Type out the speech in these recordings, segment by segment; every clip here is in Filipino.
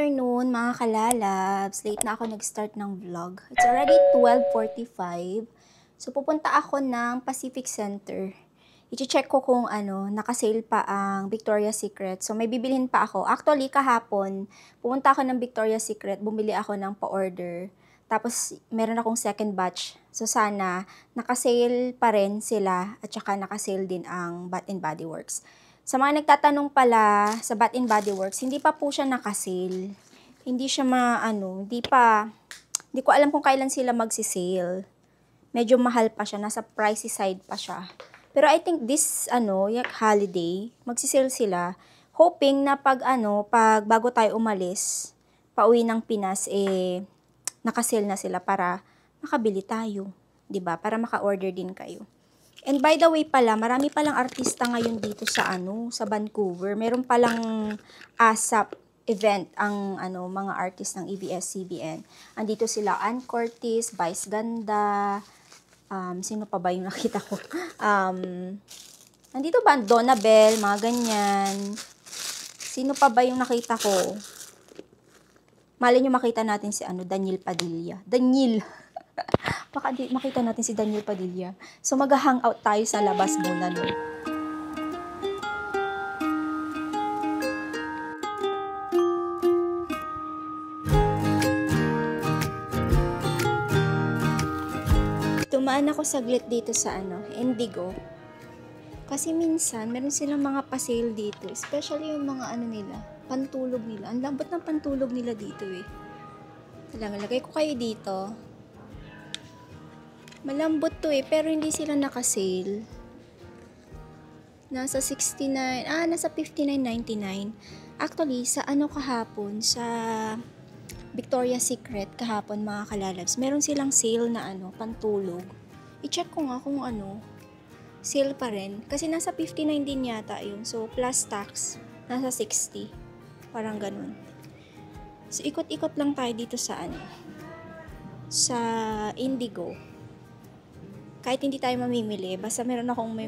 afternoon mga kalalabs. Late na ako nag-start ng vlog. It's already 12:45. So pupunta ako ng Pacific Center. I-check ko kung naka-sale pa ang Victoria's Secret. So may bibilhin pa ako. Actually kahapon, pumunta ako ng Victoria's Secret, bumili ako ng pa-order. Tapos meron akong second batch. So sana naka-sale pa rin sila at saka naka-sale din ang Bath and Body Works. Sa mga nagtatanong pala sa Bath and Body Works, hindi pa po siya naka-sale. Hindi siya hindi ko alam kung kailan sila magsi-sale. Medyo mahal pa siya, nasa pricey side pa siya. Pero I think this holiday, magsi-sale sila, hoping na pag bago tayo umalis, pauwi ng Pinas naka-sale na sila para makabili tayo, 'di ba? Para maka-order din kayo. And by the way pala, marami palang artista ngayon dito sa sa Vancouver. Meron palang ASAP event ang mga artist ng ABS-CBN. Andito sila Ann Curtis, Vice Ganda, sino pa ba yung nakita ko? Andito ba Donna Bell, mga ganyan. Sino pa ba yung nakita ko? Malay nyo makita natin si Daniel Padilla. Daniel! Baka makita natin si Daniel Padilla. So mag-hangout tayo sa labas muna, no? Tumaan ako saglit dito sa Indigo. Kasi minsan, meron silang mga pa-sale dito. Especially yung mga nila, pantulog nila. Ang lambot ng pantulog nila dito eh. Lagay ko kayo dito. Malambot to eh, pero hindi sila naka-sale. Nasa 59.99. Actually, sa kahapon, sa Victoria's Secret kahapon mga kalalabs, meron silang sale na pantulog. I-check ko nga kung sale pa rin. Kasi nasa 59 din yata yun. So, plus tax, nasa 60. Parang ganun. So, ikot-ikot lang tayo dito sa sa Indigo. Kahit hindi tayo mamimili, basta meron akong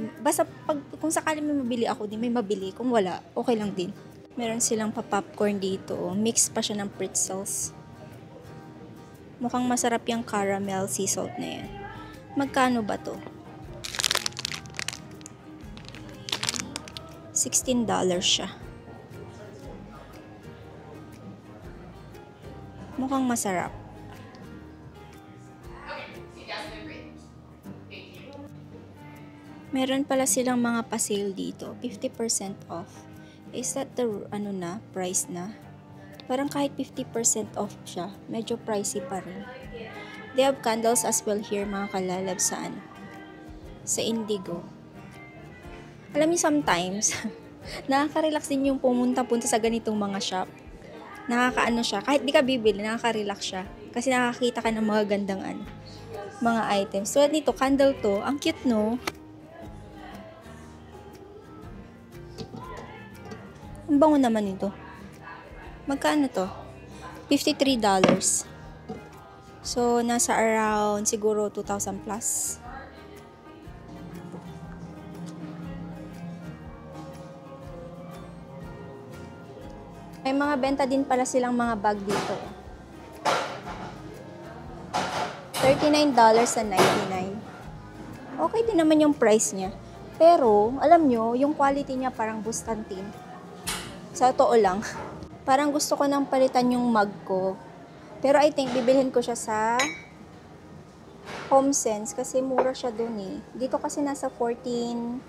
kung sakali may mabili ako, di may mabili. Kung wala, okay lang din. Meron silang pa-popcorn dito. Mix pa siya ng pretzels. Mukhang masarap yung caramel sea salt na yan. Magkano ba to? $16 siya. Mukhang masarap. Meron pala silang mga pa-sale dito. 50% off. Is that the price na? Parang kahit 50% off siya, medyo pricey pa rin. They have candles as well here mga kalalab sa sa Indigo. Alam niyo sometimes, nakaka-relax din yung pumunta-punta sa ganitong mga shop. Siya, kahit di ka bibili, nakaka-relax siya. Kasi nakakita ka ng mga gandang mga items. So, nito, candle to. Ang cute, no? Ang bango naman ito. Magkano to? $53. So, nasa around siguro 2,000 plus. May mga benta din pala silang mga bag dito. $39.99. Okay din naman yung price niya. Pero, alam nyo, yung quality niya parang Bustantin. Sa totoo lang. Parang gusto ko nang palitan yung mug ko. Pero I think bibilhin ko siya sa HomeSense kasi mura siya dun eh. Dito kasi nasa $14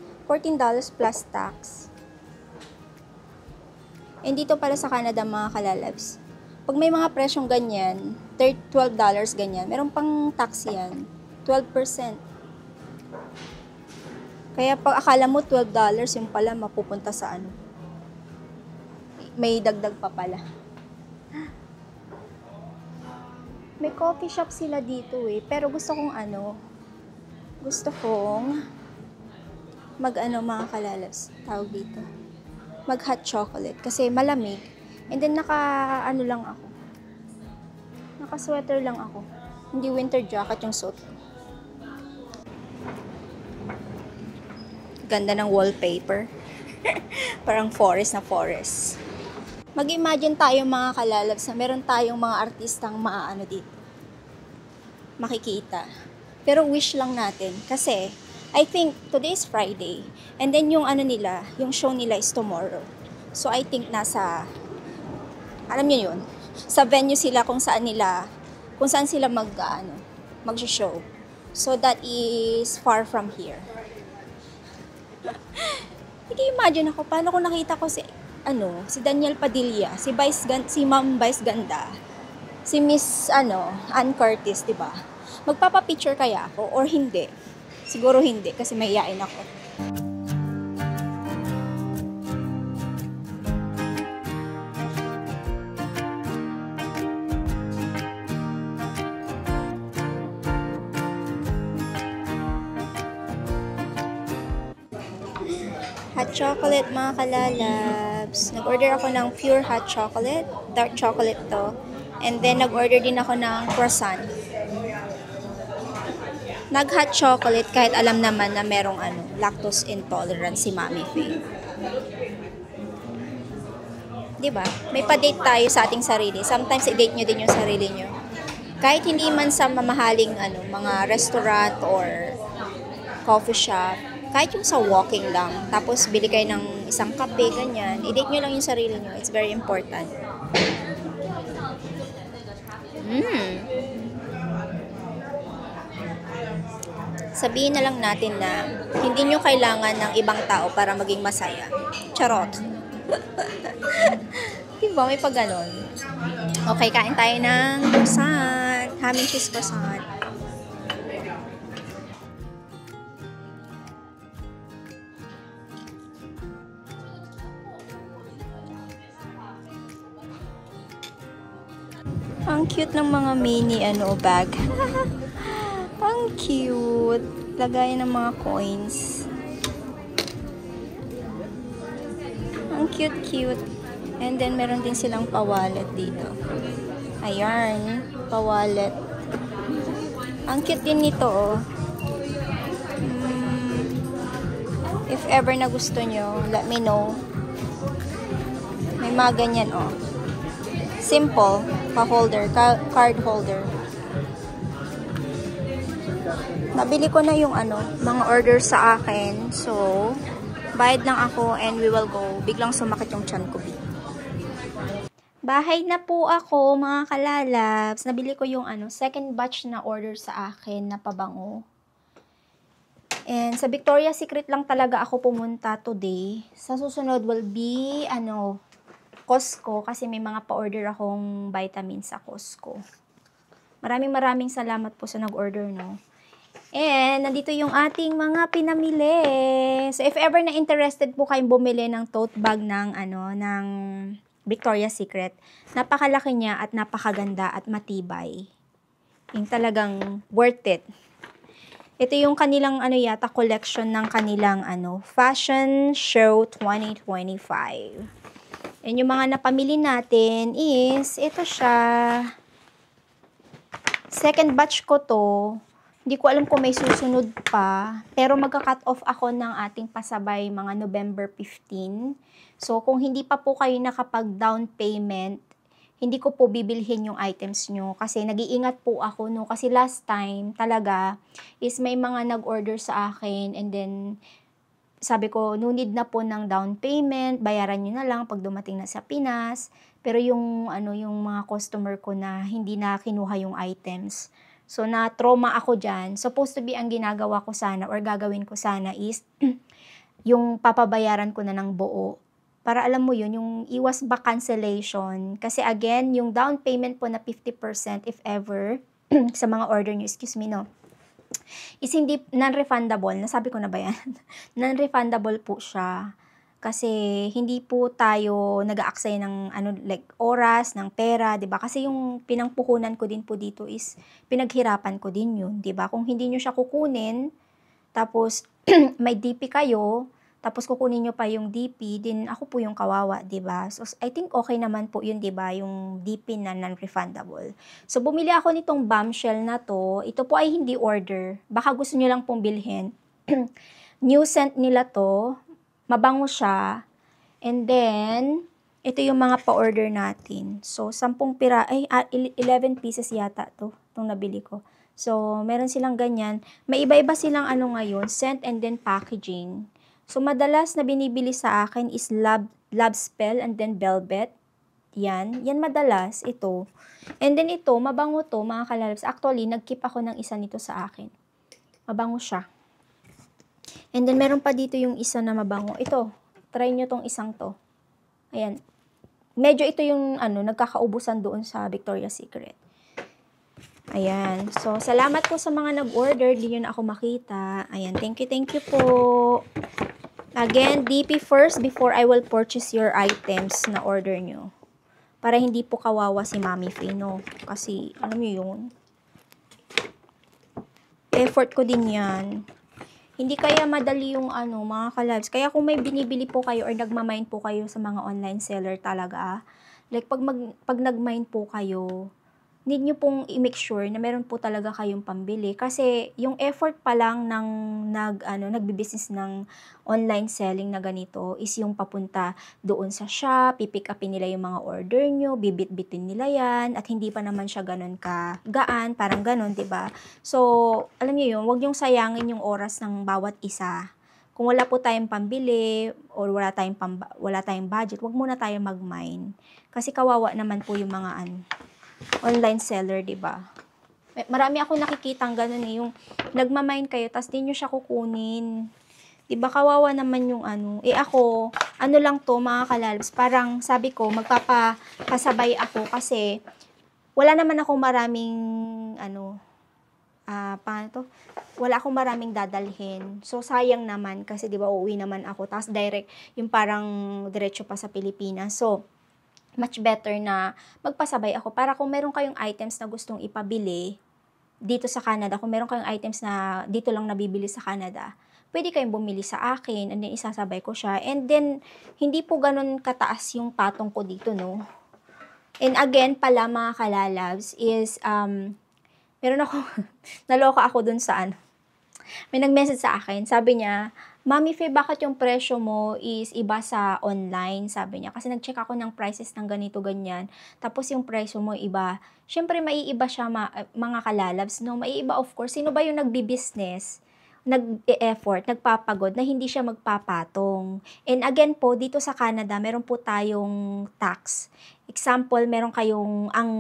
plus tax. And dito pala sa Canada mga kalalabs. Pag may mga presyong ganyan, $12 ganyan, meron pang tax yan. 12%. Kaya pag akala mo $12, yung pala mapupunta sa may dagdag pa pala. May coffee shop sila dito eh. Pero gusto kong mga kalalabs. Tawag dito. Mag hot chocolate. Kasi malamig. And then lang ako. Naka-sweater lang ako. Hindi winter jacket yung suot ko. Ganda ng wallpaper. Parang forest na forest. Mag-imagine tayo mga kalalabs na meron tayong mga artistang maaano dito. Makikita. Pero wish lang natin. Kasi, I think today is Friday. And then yung ano nila, yung show nila is tomorrow. So I think alam niyo yun, sa venue sila kung saan sila mag-show. So that is far from here. Imagine ako, paano kung nakita ko si Daniel Padilla, si Ma'am Vice Ganda, si Miss Ann Curtis, 'di ba? Magpapa-picture kaya ako or hindi? Siguro hindi kasi mahiyain ako. Hot chocolate mga kalalabs. Nag-order ako ng pure hot chocolate. Dark chocolate to. And then nag-order din ako ng croissant. Nag-hot chocolate kahit alam naman na merong lactose intolerance si Mami Faye. Diba? May pa-date tayo sa ating sarili. Sometimes i-date nyo din yung sarili nyo. Kahit hindi man sa mamahaling mga restaurant or coffee shop. Kahit yung sa walking lang, tapos bili kayo ng isang kape, ganyan, i-date nyo lang yung sarili nyo. It's very important. Sabihin na lang natin na hindi nyo kailangan ng ibang tao para maging masaya. Charot. Diba? May pag ganon. Okay, kain tayo ng croissant. Ham and cheese croissant. Ang cute ng mga mini bag. Ang cute. Lagayan ng mga coins. Ang cute. And then meron din silang pa-wallet dito. Ayan, pa-wallet. Ang cute din nito, oh. If ever na gusto nyo, let me know. May mga ganyan, oh. Simple, pa-holder, card holder. Nabili ko na yung mga order sa akin. So, bayad lang ako and we will go. Biglang sumakit yung tiyan ko. Bahay na po ako, mga kalalabs. Nabili ko yung second batch na order sa akin na pabango. And sa Victoria's Secret lang talaga ako pumunta today. Sa susunod will be Costco kasi may mga pa-order akong vitamins sa Costco. Maraming salamat po sa nag-order, no. And nandito yung ating mga pinamili. So if ever na interested po kayong bumili ng tote bag ng Victoria's Secret, napakalaki niya at napakaganda at matibay. Yung talagang worth it. Ito yung kanilang yata collection ng kanilang Fashion Show 2025. And yung mga napamili natin is, ito siya. Second batch ko to. Hindi ko alam kung may susunod pa. Pero magka-cut off ako ng ating pasabay mga November 15. So, kung hindi pa po kayo nakapag-down payment, hindi ko po bibilhin yung items nyo. Kasi nag-iingat po ako, no. Kasi last time, talaga, is may mga nag-order sa akin. And then, sabi ko, no need na po ng down payment, bayaran nyo na lang pag dumating na sa Pinas. Pero yung mga customer ko na hindi na kinuha yung items. So, na-trauma ako dyan. Supposed to be ang ginagawa ko sana or gagawin ko sana is yung papabayaran ko na ng buo. Para alam mo yun, yung iwas ba cancellation. Kasi again, yung down payment po na 50% if ever sa mga order nyo, excuse me, no, is hindi non-refundable. Nasabi ko na ba yan? Non-refundable po siya. Kasi hindi po tayo nag-aaksaya ng oras, ng pera, 'di ba? Kasi yung pinangpuhunan ko din po dito is pinaghirapan ko din 'yun, 'di ba? Kung hindi niyo siya kukunin, tapos may DP kayo, tapos kukunin niyo pa yung DP, din ako po yung kawawa, 'di ba? So I think okay naman po 'yun, 'di ba? Yung DP na non-refundable. So bumili ako nitong bombshell na to. Ito po ay hindi order. Baka gusto niyo lang pong bilhin. New scent nila to. Mabango siya. And then, Ito yung mga pa-order natin. So, 11 pieces yata to, itong nabili ko. So, meron silang ganyan. May iba-iba silang ano ngayon, scent and then packaging. So, madalas na binibili sa akin is Love Spell and then Velvet. Yan madalas, ito. And then ito, mabango to, mga kalalabs. Actually, nag-keep ako ng isa nito sa akin. Mabango siya. And then, meron pa dito yung isa na mabango. Ito, try nyo tong isang to. Ayan. Medyo ito yung nagkakaubusan doon sa Victoria's Secret. Ayan. So, salamat po sa mga nag-order. Di nyo na ako makita. Ayan. Thank you po. Again, DP first before I will purchase your items na order nyo. Para hindi po kawawa si Mami Faye, no? Kasi, alam nyo yun. Effort ko din yan. Hindi kaya madali yung mga kalabs. Kaya kung may binibili po kayo or nagmamind po kayo sa mga online seller talaga, like pag nagmind po kayo, need nyo pong i-make sure na meron po talaga kayong pambili. Kasi yung effort pa lang ng nagbi-business ng online selling na ganito is yung papunta doon sa shop, pipick upin nila yung mga order nyo, bibit-bitin nila yan, at hindi pa naman siya ganun kagaan, parang ganun, 'di ba? So, alam niyo yun, wag yung sayangin yung oras ng bawat isa. Kung wala po tayong pambili or wala tayong budget, wag muna tayong mag-mine. Kasi kawawa naman po yung mga online seller, 'di ba? Marami akong nakikitang ganun yung nagmamine kayo tas di nyo siya kukunin. 'Di ba kawawa naman yung ako, lang to mga kalalabs, parang sabi ko magpapakasabay ako kasi wala naman akong maraming paano to? Wala akong maraming dadalhin. So sayang naman kasi 'di ba uuwi naman ako tas direct yung parang diretso pa sa Pilipinas. So much better na magpasabay ako para kung meron kayong items na gustong ipabili dito sa Canada, kung meron kayong items na dito lang nabibili sa Canada, pwede kayong bumili sa akin and then isasabay ko siya. And then, hindi po ganun kataas yung patong ko dito, no? And again, pala mga kalalabs is, meron ako, naloka ako dun sa may nag-message sa akin, sabi niya, Mami Faye, bakit yung presyo mo is iba sa online? Sabi niya. Kasi nag-check ako ng prices ng ganito, ganyan. Tapos yung presyo mo iba. Siyempre, maiiba siya mga kalalabs, no? Maiiba, of course. Sino ba yung nagbi-business? Nag-e-effort, nagpapagod, na hindi siya magpapatong. And again po, dito sa Canada, meron po tayong tax. Example, meron kayong, ang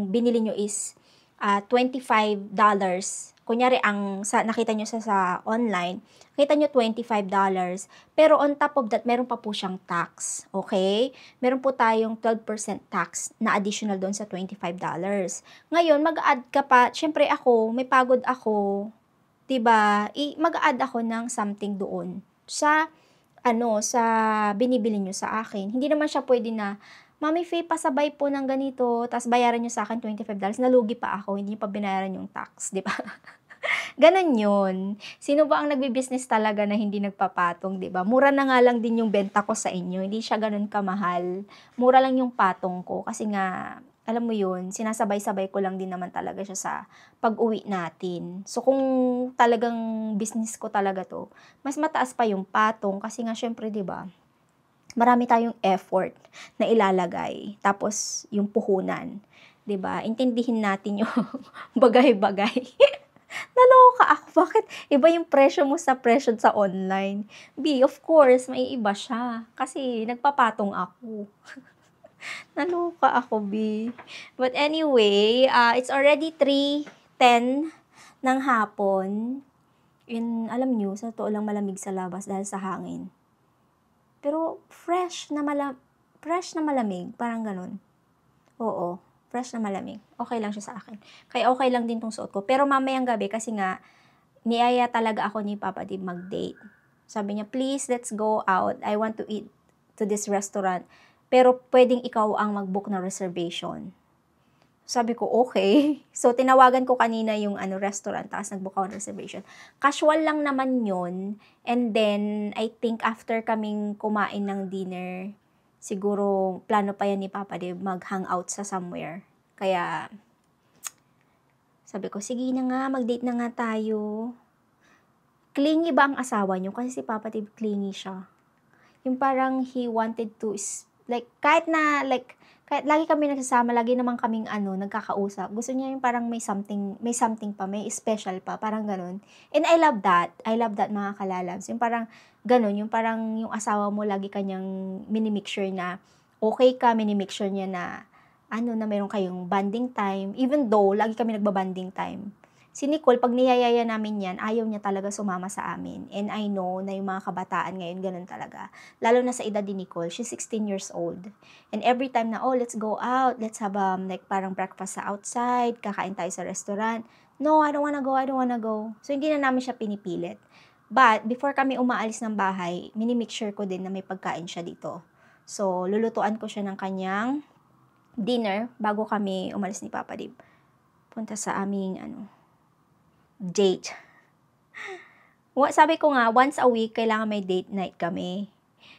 binili nyo is $25. Kunyari, nakita nyo sa online, kita nyo $25. Pero on top of that, meron pa po siyang tax. Okay? Meron po tayong 12% tax na additional doon sa $25. Ngayon, mag-add ka pa. Siyempre ako, may pagod ako. 'Di ba? Mag-add ako ng something doon sa sa binibili nyo sa akin. Hindi naman siya pwede na, Mami Faye, pasabay po ng ganito, tapos bayaran nyo sa akin $25, nalugi pa ako, hindi nyo pa binayaran yung tax, di ba? Ganon yun. Sino ba ang nagbi-business talaga na hindi nagpapatong, di ba? Mura na nga lang din yung benta ko sa inyo, hindi siya ganon kamahal. Mura lang yung patong ko, kasi nga, alam mo yun, sinasabay-sabay ko lang din naman talaga siya sa pag-uwi natin. So, kung talagang business ko talaga to, mas mataas pa yung patong, kasi nga, syempre, di ba? Marami tayong effort na ilalagay. Tapos, yung puhunan. 'Di ba? Intindihin natin yung bagay-bagay. Naloka ako. Bakit iba yung presyo mo sa presyo sa online? B, of course, may iba siya. Kasi, nagpapatong ako. Naloka ako, B. But anyway, it's already 3:10 ng hapon. And alam nyo, sa totoo lang malamig sa labas dahil sa hangin. Pero fresh na malamig, parang ganun. Oo, fresh na malamig. Okay lang siya sa akin. Kaya okay lang din tong suot ko. Pero mamayang gabi, kasi nga, niyaya talaga ako ni Papa Dib mag-date. Sabi niya, please, let's go out. I want to eat to this restaurant. Pero pwedeng ikaw ang mag-book ng reservation. Sabi ko, okay. So, tinawagan ko kanina yung restaurant, tapos nag-book ako ng reservation. Casual lang naman yun. And then, I think after kaming kumain ng dinner, siguro plano pa yan ni Papa Dave mag-hangout sa somewhere. Kaya, sabi ko, sige na nga, mag-date na nga tayo. Clingy ba ang asawa niyo? Kasi si Papa Dave clingy siya. Yung parang he wanted to Like, kahit lagi kami nagsasama, lagi naman kaming nagkakausap. Gusto niya yung parang may something pa, may special pa, parang ganun. And I love that. I love that, mga kalalabs. Yung parang ganun, yung parang yung asawa mo lagi kanyang minimake sure na okay ka, minimake sure niya na na meron kayong bonding time. Even though, lagi kami nagbabanding time. Si Nicole, pag niyayaya namin yan, ayaw niya talaga sumama sa amin. And I know na yung mga kabataan ngayon, ganun talaga. Lalo na sa edad ni Nicole, she's 16 years old. And every time na, let's go out, let's have parang breakfast sa outside, kakain tayo sa restaurant. No, I don't wanna go. So, hindi na namin siya pinipilit. But, before kami umaalis ng bahay, minimake sure ko din na may pagkain siya dito. So, lulutuan ko siya ng kanyang dinner bago kami umalis ni Papa Dib. Punta sa aming, date. Sabi ko nga, once a week, kailangan may date night kami.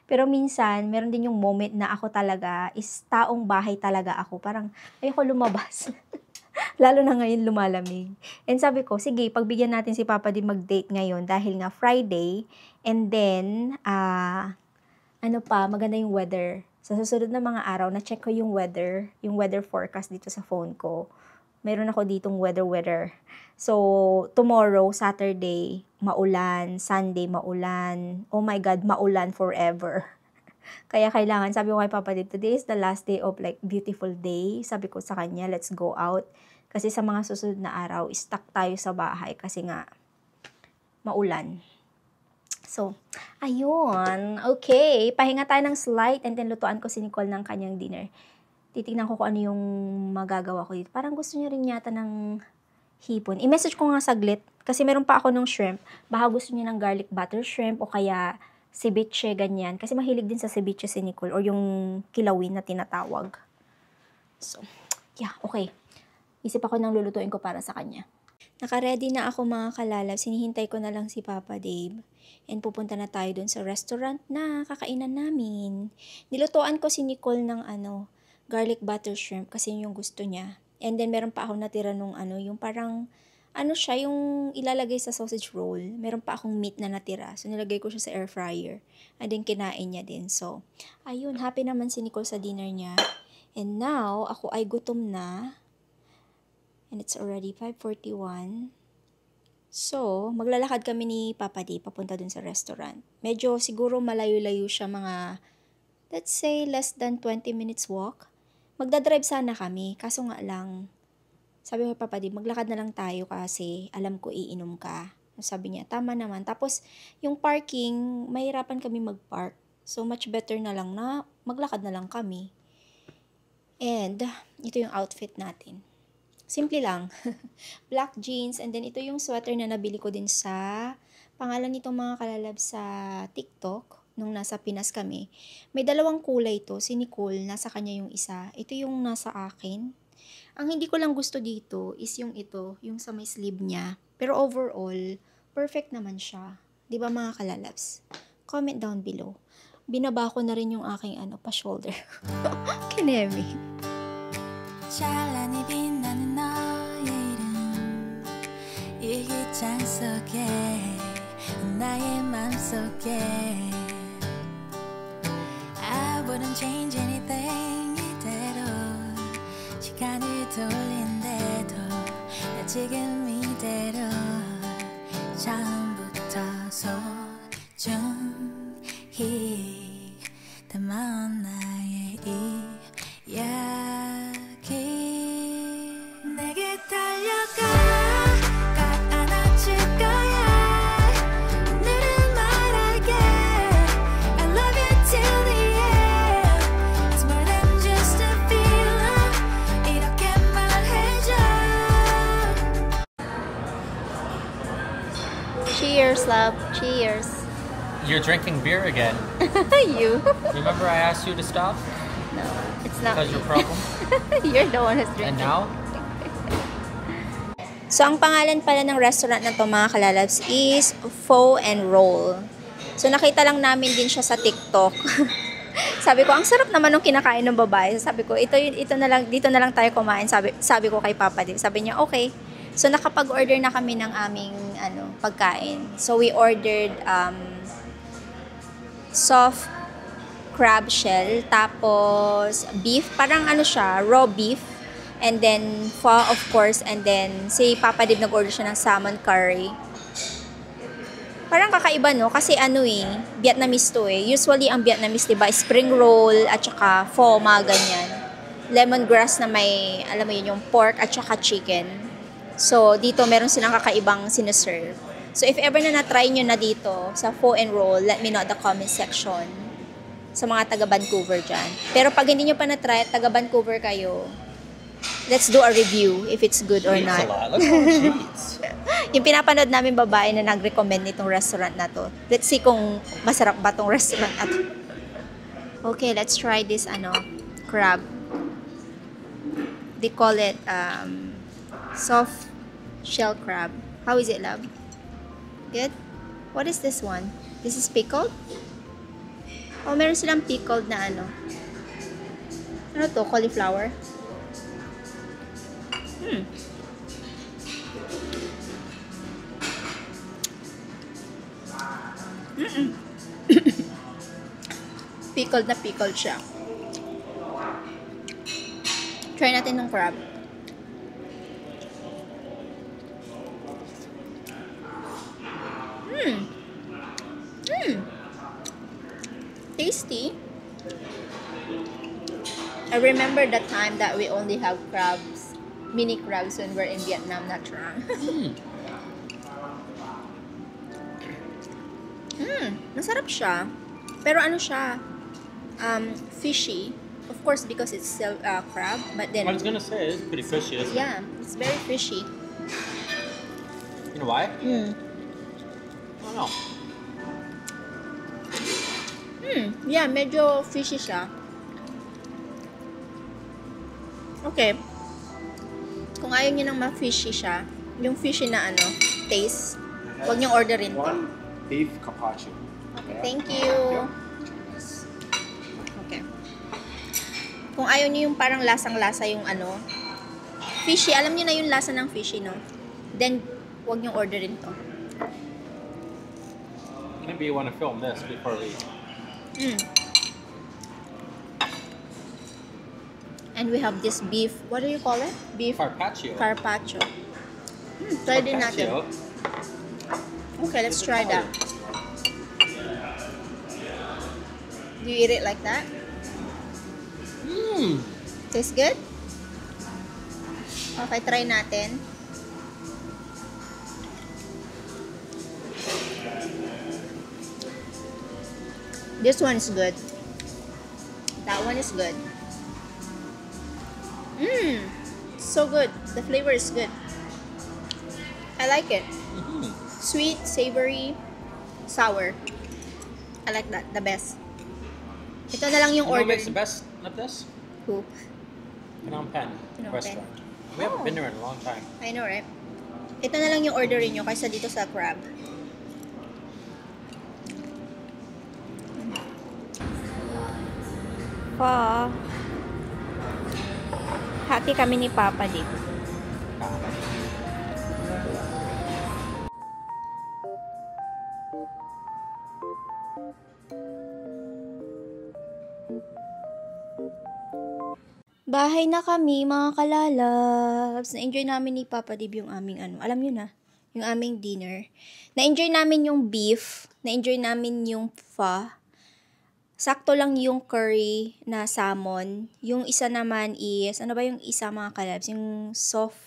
Pero minsan, meron din yung moment na ako talaga, is taong bahay talaga ako. Parang, ayoko lumabas. Lalo na ngayon lumalamig. And sabi ko, sige, pagbigyan natin si Papa din mag-date ngayon dahil nga Friday. And then, maganda yung weather. Sa susunod na mga araw, na-check ko yung weather forecast dito sa phone ko. Meron ako ditong weather. So, tomorrow, Saturday, maulan. Sunday, maulan. Oh my God, maulan forever. Kaya kailangan, sabi ko kay Papa Dib, today is the last day of beautiful day. Sabi ko sa kanya, let's go out. Kasi sa mga susunod na araw, stuck tayo sa bahay kasi nga, maulan. So, ayun. Okay, pahinga tayo ng slight and then lutuan ko si Nicole ng kanyang dinner. Titignan ko kung ano yung magagawa ko dito. Parang gusto niya rin yata ng hipon. I-message ko nga saglit kasi meron pa ako ng shrimp. Baka gusto niya ng garlic butter shrimp o kaya ceviche, ganyan. Kasi mahilig din sa ceviche si Nicole or yung kilawin na tinatawag. So, yeah, okay. Isip ako ng lulutuin ko para sa kanya. Naka-ready na ako, mga kalalab. Sinihintay ko na lang si Papa Dave. And pupunta na tayo dun sa restaurant na kakainan namin. Nilutuan ko si Nicole ng garlic butter shrimp kasi yun yung gusto niya. And then meron pa ako natira nung yung parang siya yung ilalagay sa sausage roll. Meron pa akong meat na natira. So nilagay ko siya sa air fryer. And then kinain niya din. So ayun, happy naman si Nicole sa dinner niya. And now ako ay gutom na. And it's already 5:41. So, maglalakad kami ni Papa D papunta dun sa restaurant. Medyo siguro malayo-layo siya, mga let's say less than 20 minutes walk. Magdadrive sana kami, kaso nga lang, sabi ko kay Papa D, maglakad na lang tayo kasi alam ko iinom ka. Sabi niya, tama naman. Tapos, yung parking, mahirapan kami mag-park. So, much better na lang na maglakad na lang kami. And, ito yung outfit natin. Simple lang. Black jeans. And then, ito yung sweater na nabili ko din sa pangalan nitong mga kalalab sa TikTok nung nasa Pinas kami. May dalawang kulay to. Si Nicole, nasa kanya yung isa. Ito yung nasa akin. Ang hindi ko lang gusto dito is yung ito, yung sa may sleeve niya. Pero overall, perfect naman siya. Diba mga kalalabs? Comment down below. Binaba ko na rin yung aking pa-shoulder. Kinemi. 찬란히 빛나는 너의 이름 일기장 속에 나의 맘속에 I wouldn't change anything 이대로 시간을 돌린대도 나 지금 이대로 처음부터 소중히 담아온 나의 이야기 내게 달려가 꼭 안아줄 거야 오늘은 말할게 I love you till the end It's more than just a feeling 이렇게 말해줘 Cheers, love. Cheers. You're drinking beer again. You. Remember I asked you to stop? No, it's not Because your problem? You're the one who's drinking. And now? So, ang pangalan pala ng restaurant na to, mga kalalabs, is Pho and Roll. So, nakita lang namin din siya sa TikTok. Sabi ko, ang sarap naman nung kinakain ng babae. So, sabi ko, ito na lang, dito na lang tayo kumain. Sabi ko kay Papa din. Sabi niya, okay. So, nakapag-order na kami ng aming pagkain. So, we ordered soft crab shell, tapos beef, parang ano siya, raw beef, and then pho of course, and then si Papa Dib nag-order siya ng salmon curry. Parang kakaiba no, kasi ano Vietnamese to Usually ang Vietnamese diba, spring roll at saka pho, mga ganyan. Lemongrass na may, alam mo yun, yung pork at saka chicken. So, dito meron silang kakaibang sineserve. So, if ever na na-try nyo na dito sa pho and roll, let me know at the comment section sa mga taga Vancouver dyan. Pero pag hindi nyo pa na-try at taga Vancouver kayo, let's do a review if it's good or Eats a not. lot. Look how much she eats. Yung pinapanood namin babae na nag-recommend nitong restaurant na to. Let's see kung masarap ba tong restaurant na to. Okay, let's try this crab. They call it soft shell crab. How is it, love? Good? What is this one? This is pickled? Oh, meron silang pickled na ano. Ano to? Cauliflower? Pickled na pickled siya. Try natin ng crab. Tasty. I remember the time that we only have crabs, mini crabs when we're in Vietnam, not Trang. Masarap siya. Pero ano siya, fishy. Of course, because it's still crab, but then I was gonna say it's pretty fishy, isn't it? yeah, it's very fishy. You know why? I don't know. Yeah, medyo fishy siya. Okay. Kung ayaw niyo nang ma-fishy siya, yung fishy na taste, huwag niyong orderin to. One beef carpaccio. Okay, thank you. Okay. Kung ayaw niyo yung parang lasang-lasa yung fishy, alam niyo na yung lasa ng fishy, no? Then, huwag niyong orderin to. Maybe you want to film this before we. And we have this beef, what do you call it? Beef Carpaccio. carpaccio. Try din natin. Carpaccio. Okay, let's try that. Do you eat it like that? Tastes good? Okay, try natin. This one is good. That one is good. So good. The flavor is good. I like it. Sweet, savory, sour. I like that. The best. Ito na lang yung You know what order. makes the best of this? Who? Phnom Penh Phnom restaurant. Penh. We haven't Oh. been there in a long time. I know, right? Ito na lang yung orderin nyo kaysa dito sa crab. Pa. Happy kami ni Papa dito. Bahay na kami, mga kalalabs. Na-enjoy namin ni Papa Dib yung aming alam nyo na, yung aming dinner. Na-enjoy namin yung beef, na-enjoy namin yung pho. Sakto lang yung curry na salmon. Yung isa naman is, ano ba yung isa mga kalabs? Yung soft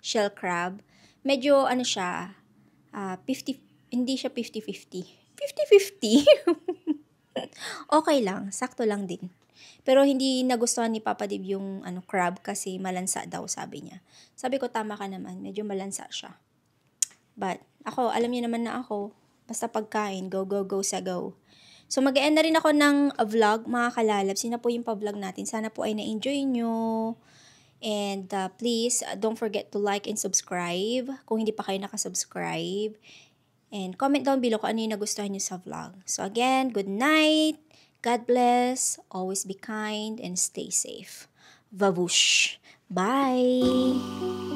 shell crab. Medyo siya, 50, hindi siya 50-50. 50-50? Okay lang, sakto lang din. Pero hindi nagustuhan ni Papa Dib yung crab kasi malansa daw, sabi niya. Sabi ko, tama ka naman, medyo malansa siya. But ako, alam niyo naman na ako, basta pagkain, go, go, go sa go. So mag-end na rin ako ng vlog, mga kalalabs. Yun na po yung pa-vlog natin. Sana po ay na-enjoy nyo. And please, don't forget to like and subscribe kung hindi pa kayo nakasubscribe. And comment down below kung ano yung nagustuhan nyo sa vlog. So again, good night. God bless. Always be kind and stay safe. Vavush. Bye!